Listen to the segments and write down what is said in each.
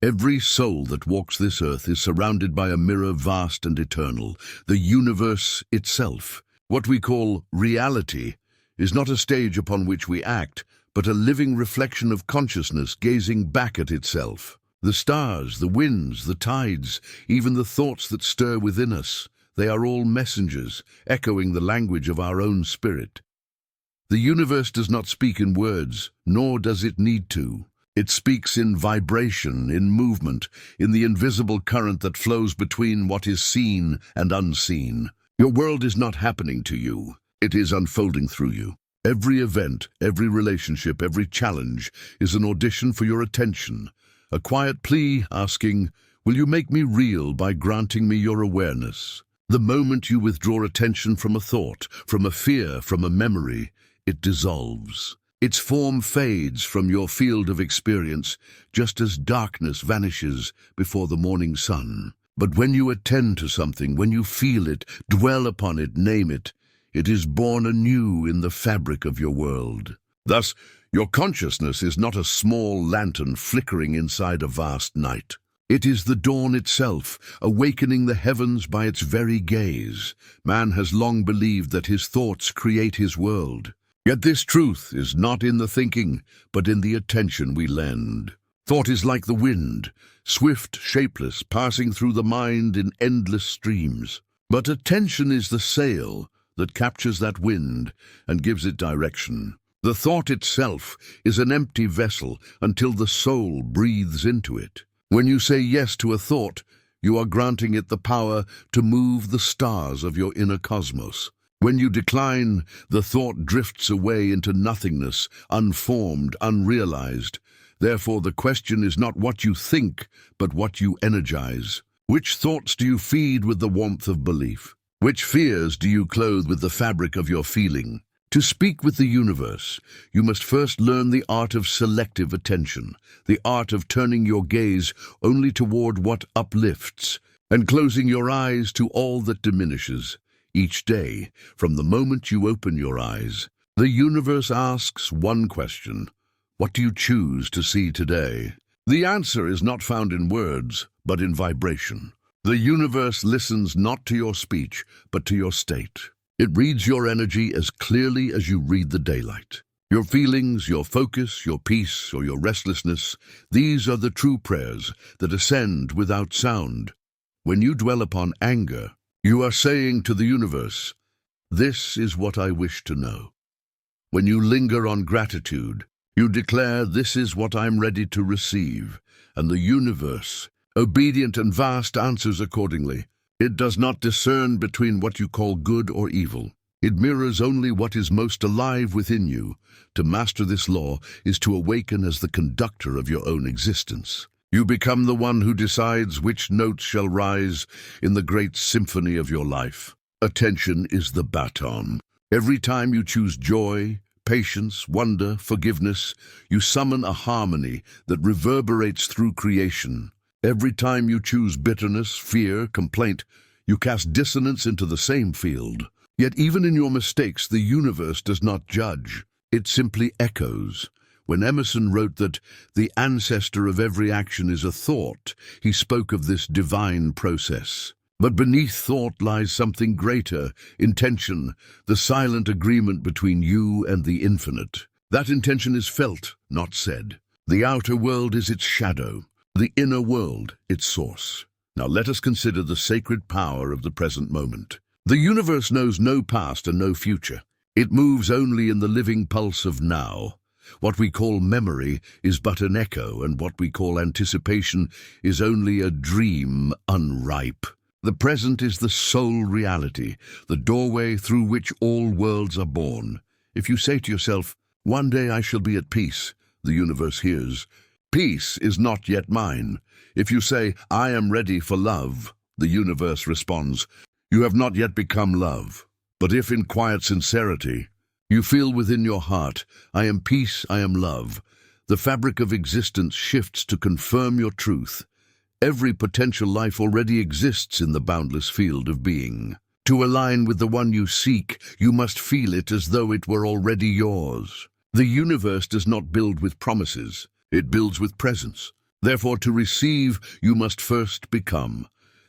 Every soul that walks this earth is surrounded by a mirror vast and eternal, the universe itself. What we call reality is not a stage upon which we act, but a living reflection of consciousness gazing back at itself. The stars, the winds, the tides, even the thoughts that stir within us, they are all messengers, echoing the language of our own spirit. The universe does not speak in words, nor does it need to. It speaks in vibration, in movement, in the invisible current that flows between what is seen and unseen. Your world is not happening to you. It is unfolding through you. Every event, every relationship, every challenge is an audition for your attention. A quiet plea asking, "Will you make me real by granting me your awareness?" The moment you withdraw attention from a thought, from a fear, from a memory, it dissolves. Its form fades from your field of experience, just as darkness vanishes before the morning sun. But when you attend to something, when you feel it, dwell upon it, name it, it is born anew in the fabric of your world. Thus, your consciousness is not a small lantern flickering inside a vast night. It is the dawn itself, awakening the heavens by its very gaze. Man has long believed that his thoughts create his world. Yet this truth is not in the thinking, but in the attention we lend. Thought is like the wind, swift, shapeless, passing through the mind in endless streams. But attention is the sail that captures that wind and gives it direction. The thought itself is an empty vessel until the soul breathes into it. When you say yes to a thought, you are granting it the power to move the stars of your inner cosmos. When you decline, the thought drifts away into nothingness, unformed, unrealized. Therefore, the question is not what you think, but what you energize. Which thoughts do you feed with the warmth of belief? Which fears do you clothe with the fabric of your feeling? To speak with the universe, you must first learn the art of selective attention, the art of turning your gaze only toward what uplifts, and closing your eyes to all that diminishes. Each day, from the moment you open your eyes, the universe asks one question: what do you choose to see today? The answer is not found in words, but in vibration. The universe listens not to your speech, but to your state. It reads your energy as clearly as you read the daylight. Your feelings, your focus, your peace, or your restlessness, these are the true prayers that ascend without sound. When you dwell upon anger, you are saying to the universe, "This is what I wish to know." When you linger on gratitude, you declare, "This is what I'm ready to receive." And the universe, obedient and vast, answers accordingly. It does not discern between what you call good or evil. It mirrors only what is most alive within you. To master this law is to awaken as the conductor of your own existence. You become the one who decides which notes shall rise in the great symphony of your life. Attention is the baton. Every time you choose joy, patience, wonder, forgiveness, you summon a harmony that reverberates through creation. Every time you choose bitterness, fear, complaint, you cast dissonance into the same field. Yet even in your mistakes, the universe does not judge. It simply echoes. When Emerson wrote that the ancestor of every action is a thought, he spoke of this divine process. But beneath thought lies something greater, intention, the silent agreement between you and the infinite. That intention is felt, not said. The outer world is its shadow, the inner world its source. Now let us consider the sacred power of the present moment. The universe knows no past and no future. It moves only in the living pulse of now. What we call memory is but an echo, and what we call anticipation is only a dream unripe. The present is the sole reality, the doorway through which all worlds are born. If you say to yourself, "One day I shall be at peace," the universe hears, "Peace is not yet mine." If you say, "I am ready for love," the universe responds, "You have not yet become love." But if in quiet sincerity you feel within your heart, "I am peace, I am love," the fabric of existence shifts to confirm your truth. Every potential life already exists in the boundless field of being. To align with the one you seek, you must feel it as though it were already yours. The universe does not build with promises, it builds with presence. Therefore, to receive, you must first become.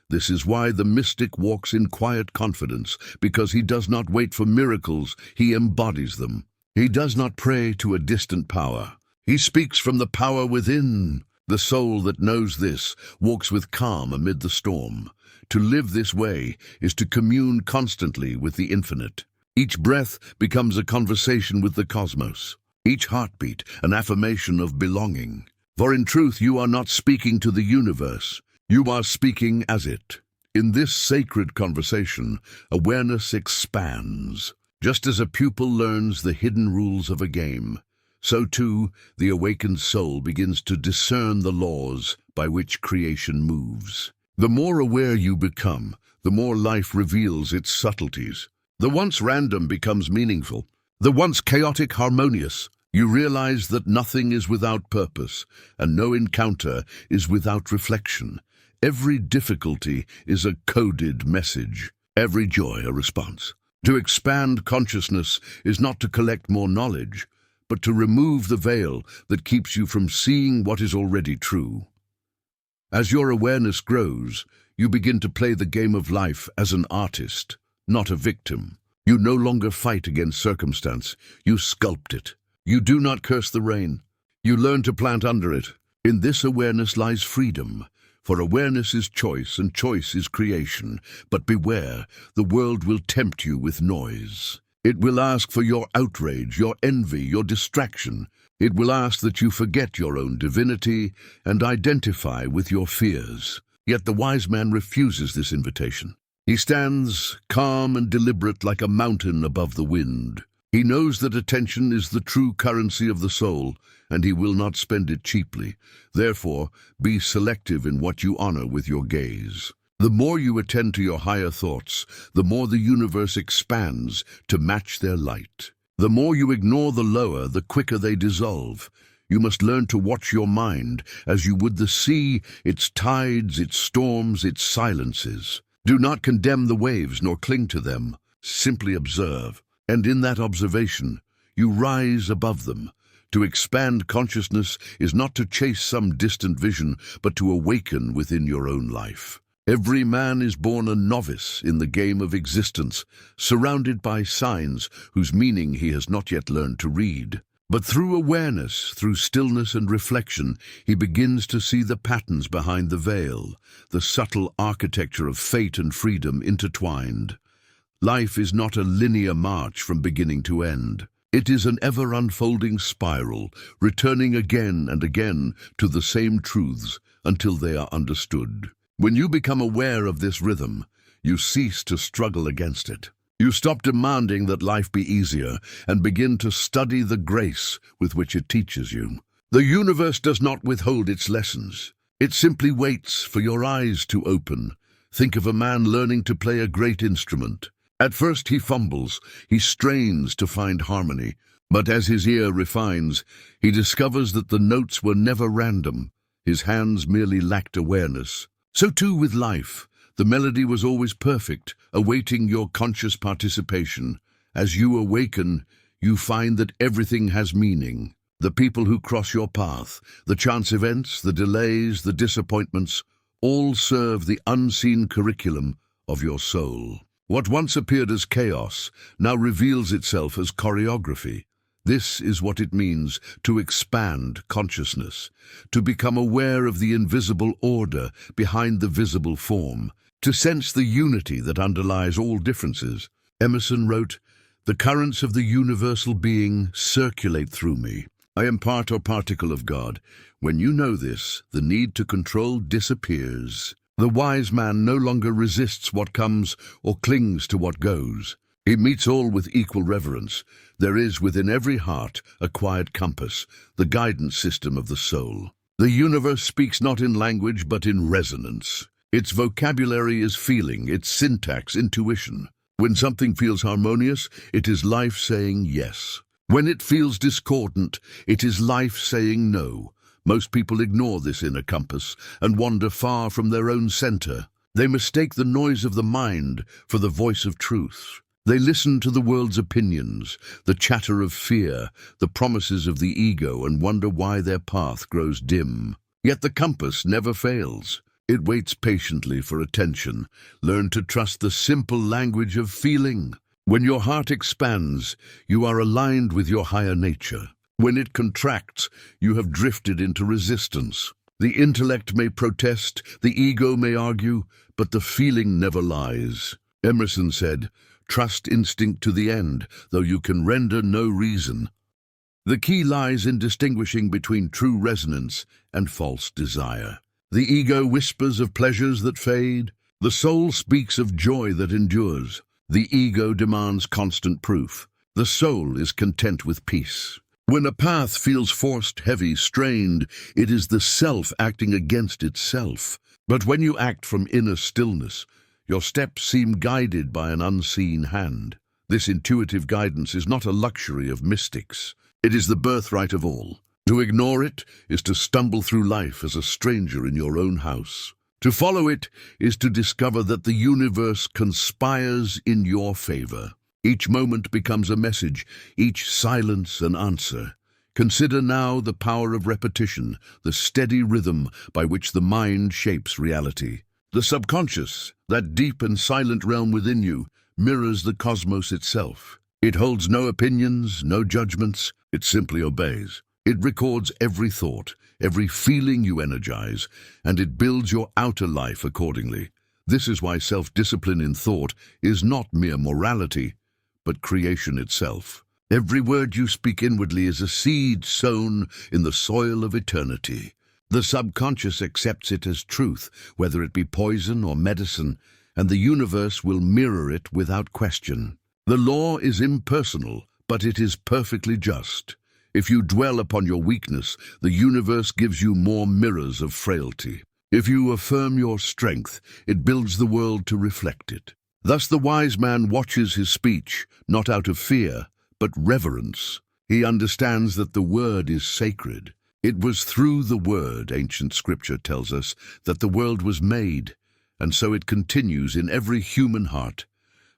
This is why the mystic walks in quiet confidence, because he does not wait for miracles, he embodies them. He does not pray to a distant power. He speaks from the power within. The soul that knows this walks with calm amid the storm. To live this way is to commune constantly with the infinite. Each breath becomes a conversation with the cosmos. Each heartbeat an affirmation of belonging. For in truth, you are not speaking to the universe. You are speaking as it. In this sacred conversation, awareness expands. Just as a pupil learns the hidden rules of a game, so too the awakened soul begins to discern the laws by which creation moves. The more aware you become, the more life reveals its subtleties. The once random becomes meaningful. The once chaotic harmonious. You realize that nothing is without purpose, and no encounter is without reflection. Every difficulty is a coded message, every joy a response. To expand consciousness is not to collect more knowledge, but to remove the veil that keeps you from seeing what is already true. As your awareness grows, you begin to play the game of life as an artist, not a victim. You no longer fight against circumstance, you sculpt it. You do not curse the rain. You learn to plant under it. In this awareness lies freedom, for awareness is choice and choice is creation. But beware, the world will tempt you with noise. It will ask for your outrage, your envy, your distraction. It will ask that you forget your own divinity and identify with your fears. Yet the wise man refuses this invitation. He stands calm and deliberate like a mountain above the wind. He knows that attention is the true currency of the soul, and he will not spend it cheaply. Therefore, be selective in what you honor with your gaze. The more you attend to your higher thoughts, the more the universe expands to match their light. The more you ignore the lower, the quicker they dissolve. You must learn to watch your mind as you would the sea, its tides, its storms, its silences. Do not condemn the waves nor cling to them. Simply observe. And in that observation, you rise above them. To expand consciousness is not to chase some distant vision, but to awaken within your own life. Every man is born a novice in the game of existence, surrounded by signs whose meaning he has not yet learned to read. But through awareness, through stillness and reflection, he begins to see the patterns behind the veil, the subtle architecture of fate and freedom intertwined. Life is not a linear march from beginning to end. It is an ever-unfolding spiral, returning again and again to the same truths until they are understood. When you become aware of this rhythm, you cease to struggle against it. You stop demanding that life be easier and begin to study the grace with which it teaches you. The universe does not withhold its lessons. It simply waits for your eyes to open. Think of a man learning to play a great instrument. At first he fumbles, he strains to find harmony, but as his ear refines, he discovers that the notes were never random. His hands merely lacked awareness. So too with life. The melody was always perfect, awaiting your conscious participation. As you awaken, you find that everything has meaning. The people who cross your path, the chance events, the delays, the disappointments, all serve the unseen curriculum of your soul. What once appeared as chaos now reveals itself as choreography. This is what it means to expand consciousness, to become aware of the invisible order behind the visible form, to sense the unity that underlies all differences. Emerson wrote, "The currents of the universal being circulate through me. I am part or particle of God. When you know this, the need to control disappears." The wise man no longer resists what comes or clings to what goes. He meets all with equal reverence. There is within every heart a quiet compass, the guidance system of the soul. The universe speaks not in language but in resonance. Its vocabulary is feeling, its syntax intuition. When something feels harmonious, it is life saying yes. When it feels discordant, it is life saying no. Most people ignore this inner compass and wander far from their own center. They mistake the noise of the mind for the voice of truth. They listen to the world's opinions, the chatter of fear, the promises of the ego, and wonder why their path grows dim. Yet the compass never fails. It waits patiently for attention. Learn to trust the simple language of feeling. When your heart expands, you are aligned with your higher nature. When it contracts, you have drifted into resistance. The intellect may protest, the ego may argue, but the feeling never lies. Emerson said, "Trust instinct to the end, though you can render no reason." The key lies in distinguishing between true resonance and false desire. The ego whispers of pleasures that fade. The soul speaks of joy that endures. The ego demands constant proof. The soul is content with peace. When a path feels forced, heavy, strained, it is the self acting against itself. But when you act from inner stillness, your steps seem guided by an unseen hand. This intuitive guidance is not a luxury of mystics. It is the birthright of all. To ignore it is to stumble through life as a stranger in your own house. To follow it is to discover that the universe conspires in your favor. Each moment becomes a message, each silence an answer. Consider now the power of repetition, the steady rhythm by which the mind shapes reality. The subconscious, that deep and silent realm within you, mirrors the cosmos itself. It holds no opinions, no judgments, it simply obeys. It records every thought, every feeling you energize, and it builds your outer life accordingly. This is why self-discipline in thought is not mere morality, but creation itself. Every word you speak inwardly is a seed sown in the soil of eternity. The subconscious accepts it as truth, whether it be poison or medicine, and the universe will mirror it without question. The law is impersonal, but it is perfectly just. If you dwell upon your weakness, the universe gives you more mirrors of frailty. If you affirm your strength, it builds the world to reflect it. Thus the wise man watches his speech, not out of fear, but reverence. He understands that the word is sacred. It was through the word, ancient scripture tells us, that the world was made, and so it continues in every human heart.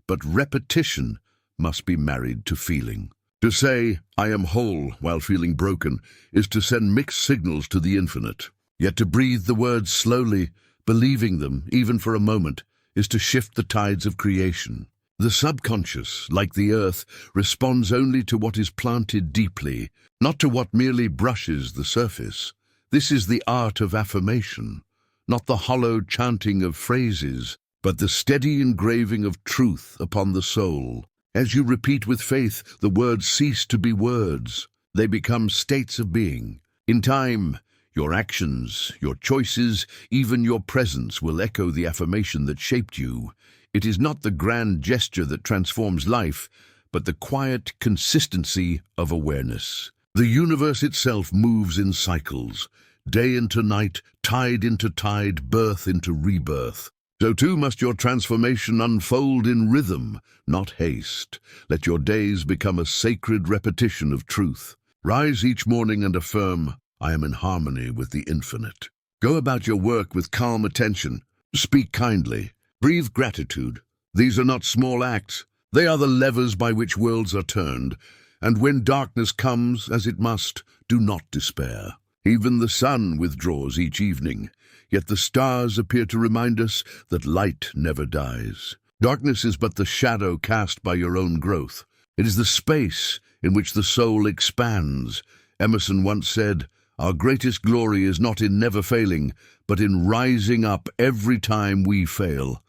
But repetition must be married to feeling. To say, "I am whole," while feeling broken, is to send mixed signals to the infinite. Yet to breathe the words slowly, believing them, even for a moment, is to shift the tides of creation. The subconscious, like the earth, responds only to what is planted deeply, not to what merely brushes the surface. This is the art of affirmation, not the hollow chanting of phrases, but the steady engraving of truth upon the soul. As you repeat with faith, the words cease to be words. They become states of being. In time, your actions, your choices, even your presence will echo the affirmation that shaped you. It is not the grand gesture that transforms life, but the quiet consistency of awareness. The universe itself moves in cycles, day into night, tide into tide, birth into rebirth. So too must your transformation unfold in rhythm, not haste. Let your days become a sacred repetition of truth. Rise each morning and affirm, "I am in harmony with the infinite." Go about your work with calm attention. Speak kindly. Breathe gratitude. These are not small acts. They are the levers by which worlds are turned. And when darkness comes, as it must, do not despair. Even the sun withdraws each evening, yet the stars appear to remind us that light never dies. Darkness is but the shadow cast by your own growth. It is the space in which the soul expands. Emerson once said, "Our greatest glory is not in never failing, but in rising up every time we fail."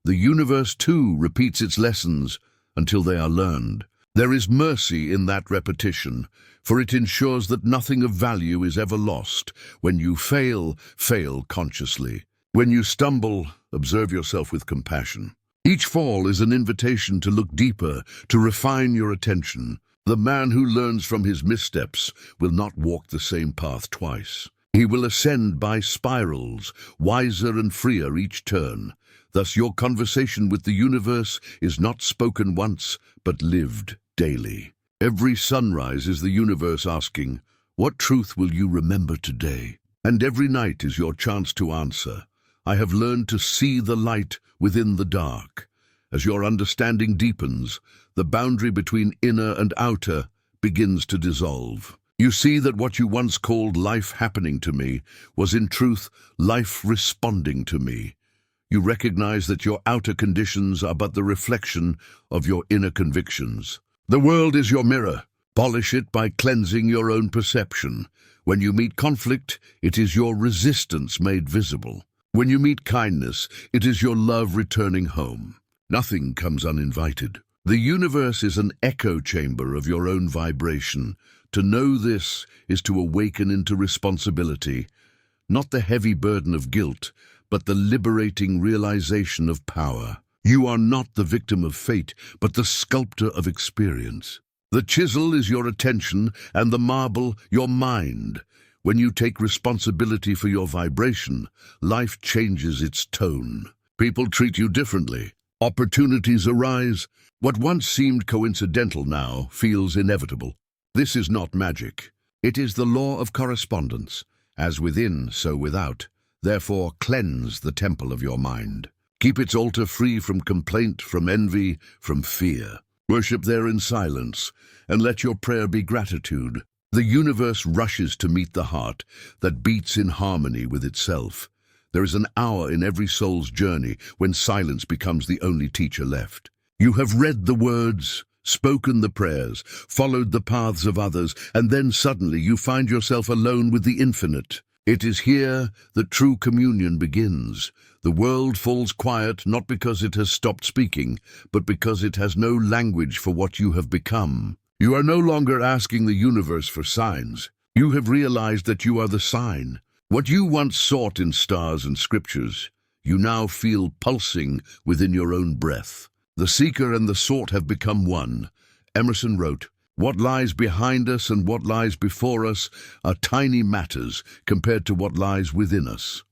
The universe, too, repeats its lessons until they are learned. There is mercy in that repetition, for it ensures that nothing of value is ever lost. When you fail, fail consciously. When you stumble, observe yourself with compassion. Each fall is an invitation to look deeper, to refine your attention. The man who learns from his missteps will not walk the same path twice. He will ascend by spirals, wiser and freer each turn. Thus your conversation with the universe is not spoken once, but lived daily. Every sunrise is the universe asking, "What truth will you remember today?" And every night is your chance to answer, "I have learned to see the light within the dark." As your understanding deepens, the boundary between inner and outer begins to dissolve. You see that what you once called life happening to me was in truth life responding to me. You recognize that your outer conditions are but the reflection of your inner convictions. The world is your mirror. Polish it by cleansing your own perception. When you meet conflict, it is your resistance made visible. When you meet kindness, it is your love returning home. Nothing comes uninvited. The universe is an echo chamber of your own vibration. To know this is to awaken into responsibility, not the heavy burden of guilt, but the liberating realization of power. You are not the victim of fate, but the sculptor of experience. The chisel is your attention and the marble your mind. When you take responsibility for your vibration, life changes its tone. People treat you differently. Opportunities arise. What once seemed coincidental now feels inevitable. This is not magic. It is the law of correspondence. As within, so without. Therefore, cleanse the temple of your mind. Keep its altar free from complaint, from envy, from fear. Worship there in silence, and let your prayer be gratitude. The universe rushes to meet the heart that beats in harmony with itself. There is an hour in every soul's journey when silence becomes the only teacher left. You have read the words, spoken the prayers, followed the paths of others, and then suddenly you find yourself alone with the infinite. It is here that true communion begins. The world falls quiet not because it has stopped speaking, but because it has no language for what you have become. You are no longer asking the universe for signs. You have realized that you are the sign. What you once sought in stars and scriptures, you now feel pulsing within your own breath. The seeker and the sought have become one. Emerson wrote, "What lies behind us and what lies before us are tiny matters compared to what lies within us."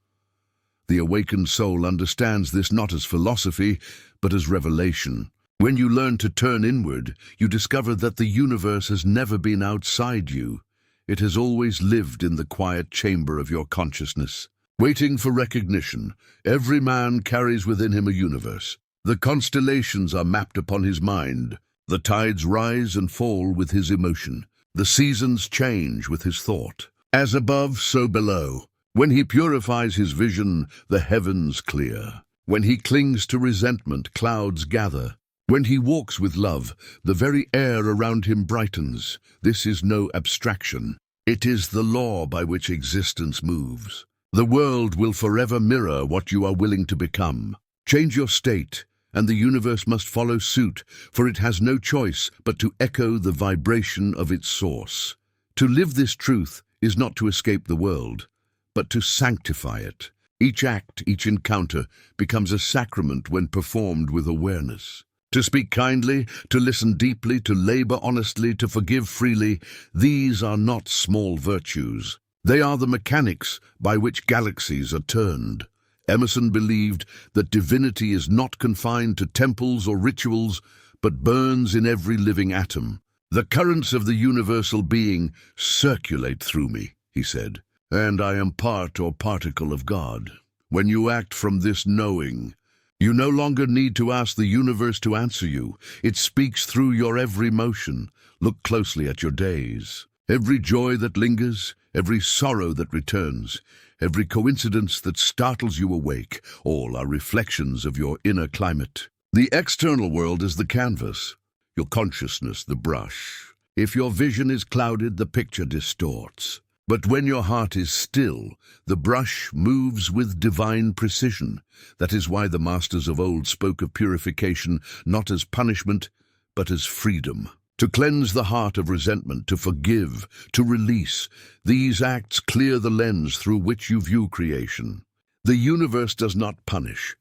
The awakened soul understands this not as philosophy, but as revelation. When you learn to turn inward, you discover that the universe has never been outside you. It has always lived in the quiet chamber of your consciousness. Waiting for recognition, every man carries within him a universe. The constellations are mapped upon his mind. The tides rise and fall with his emotion. The seasons change with his thought. As above, so below. When he purifies his vision, the heavens clear. When he clings to resentment, clouds gather. When he walks with love, the very air around him brightens. This is no abstraction. It is the law by which existence moves. The world will forever mirror what you are willing to become. Change your state, and the universe must follow suit, for it has no choice but to echo the vibration of its source. To live this truth is not to escape the world, but to sanctify it. Each act, each encounter, becomes a sacrament when performed with awareness. To speak kindly, to listen deeply, to labor honestly, to forgive freely, these are not small virtues. They are the mechanics by which galaxies are turned. Emerson believed that divinity is not confined to temples or rituals, but burns in every living atom. "The currents of the universal being circulate through me," he said, "and I am part or particle of God." When you act from this knowing, you no longer need to ask the universe to answer you. It speaks through your every motion. Look closely at your days. Every joy that lingers, every sorrow that returns, every coincidence that startles you awake, all are reflections of your inner climate. The external world is the canvas, your consciousness the brush. If your vision is clouded, the picture distorts. But when your heart is still, the brush moves with divine precision. That is why the masters of old spoke of purification not as punishment, but as freedom. To cleanse the heart of resentment, to forgive, to release, these acts clear the lens through which you view creation. The universe does not punish.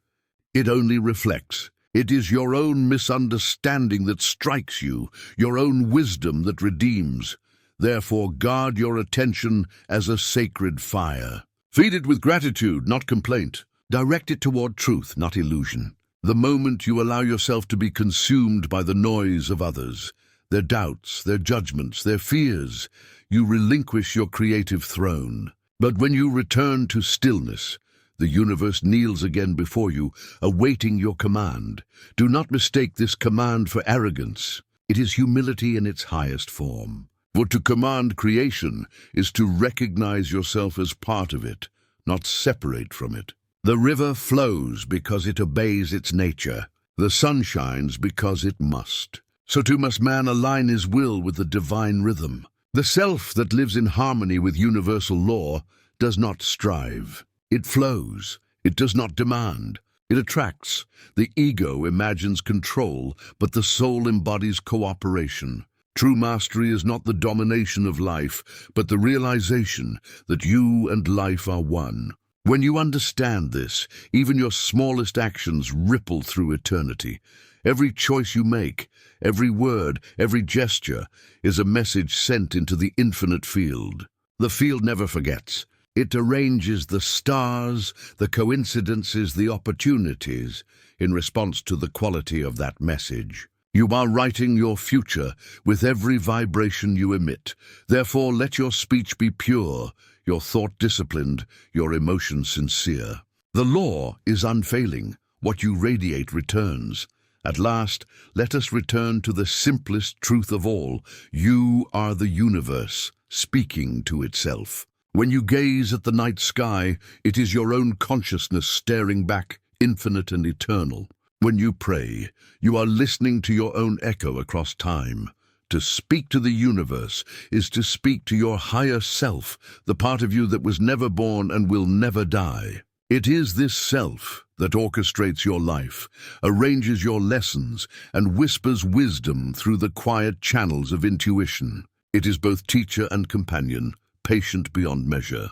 It only reflects. It is your own misunderstanding that strikes you, your own wisdom that redeems. Therefore, guard your attention as a sacred fire. Feed it with gratitude, not complaint. Direct it toward truth, not illusion. The moment you allow yourself to be consumed by the noise of others, their doubts, their judgments, their fears, you relinquish your creative throne. But when you return to stillness, the universe kneels again before you, awaiting your command. Do not mistake this command for arrogance. It is humility in its highest form. For to command creation is to recognize yourself as part of it, not separate from it. The river flows because it obeys its nature. The sun shines because it must. So too must man align his will with the divine rhythm. The self that lives in harmony with universal law does not strive. It flows. It does not demand. It attracts. The ego imagines control, but the soul embodies cooperation. True mastery is not the domination of life, but the realization that you and life are one. When you understand this, even your smallest actions ripple through eternity. Every choice you make, every word, every gesture is a message sent into the infinite field. The field never forgets. It arranges the stars, the coincidences, the opportunities in response to the quality of that message. You are writing your future with every vibration you emit. Therefore, let your speech be pure, your thought disciplined, your emotion sincere. The law is unfailing. What you radiate returns. At last, let us return to the simplest truth of all. You are the universe, speaking to itself. When you gaze at the night sky, it is your own consciousness staring back, infinite and eternal. When you pray, you are listening to your own echo across time. To speak to the universe is to speak to your higher self, the part of you that was never born and will never die. It is this self that orchestrates your life, arranges your lessons, and whispers wisdom through the quiet channels of intuition. It is both teacher and companion, patient beyond measure.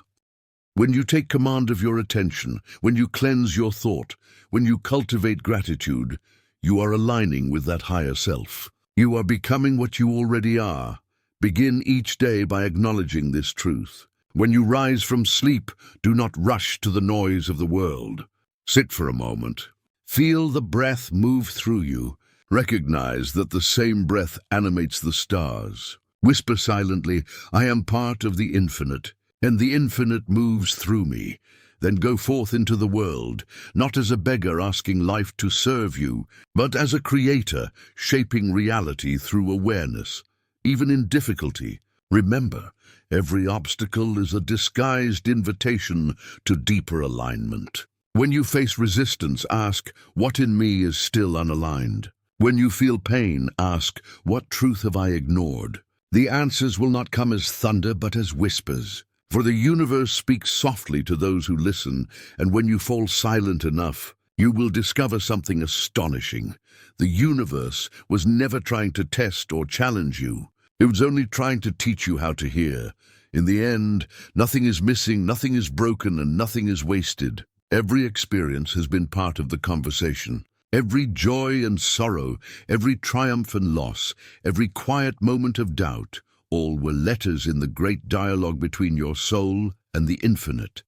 When you take command of your attention, when you cleanse your thought, when you cultivate gratitude, you are aligning with that higher self. You are becoming what you already are. Begin each day by acknowledging this truth. When you rise from sleep, do not rush to the noise of the world. Sit for a moment. Feel the breath move through you. Recognize that the same breath animates the stars. Whisper silently, I am part of the infinite, and the infinite moves through me. Then go forth into the world, not as a beggar asking life to serve you, but as a creator shaping reality through awareness. Even in difficulty, remember, every obstacle is a disguised invitation to deeper alignment. When you face resistance, ask, what in me is still unaligned? When you feel pain, ask, what truth have I ignored? The answers will not come as thunder, but as whispers. For the universe speaks softly to those who listen, and when you fall silent enough, you will discover something astonishing. The universe was never trying to test or challenge you. It was only trying to teach you how to hear. In the end, nothing is missing, nothing is broken, and nothing is wasted. Every experience has been part of the conversation. Every joy and sorrow, every triumph and loss, every quiet moment of doubt, all were letters in the great dialogue between your soul and the infinite.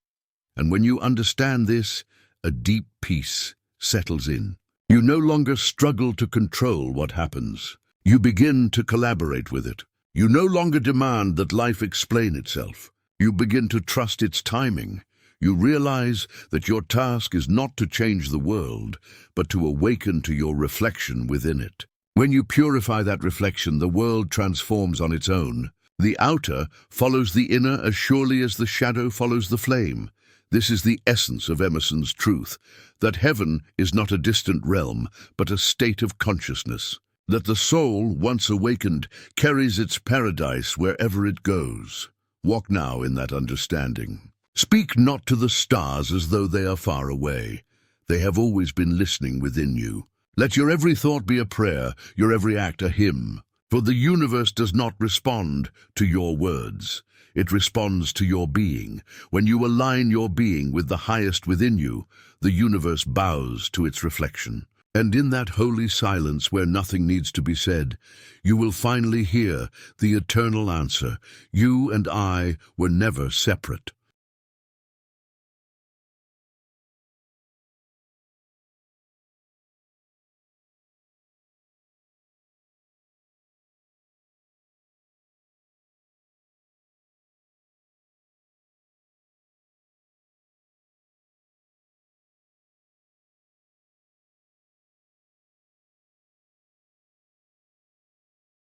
And when you understand this, a deep peace settles in. You no longer struggle to control what happens. You begin to collaborate with it. You no longer demand that life explain itself. You begin to trust its timing. You realize that your task is not to change the world, but to awaken to your reflection within it. When you purify that reflection, the world transforms on its own. The outer follows the inner as surely as the shadow follows the flame. This is the essence of Emerson's truth, that heaven is not a distant realm, but a state of consciousness. That the soul, once awakened, carries its paradise wherever it goes. Walk now in that understanding. Speak not to the stars as though they are far away. They have always been listening within you. Let your every thought be a prayer, your every act a hymn. For the universe does not respond to your words. It responds to your being. When you align your being with the highest within you, the universe bows to its reflection. And in that holy silence where nothing needs to be said, you will finally hear the eternal answer. You and I were never separate.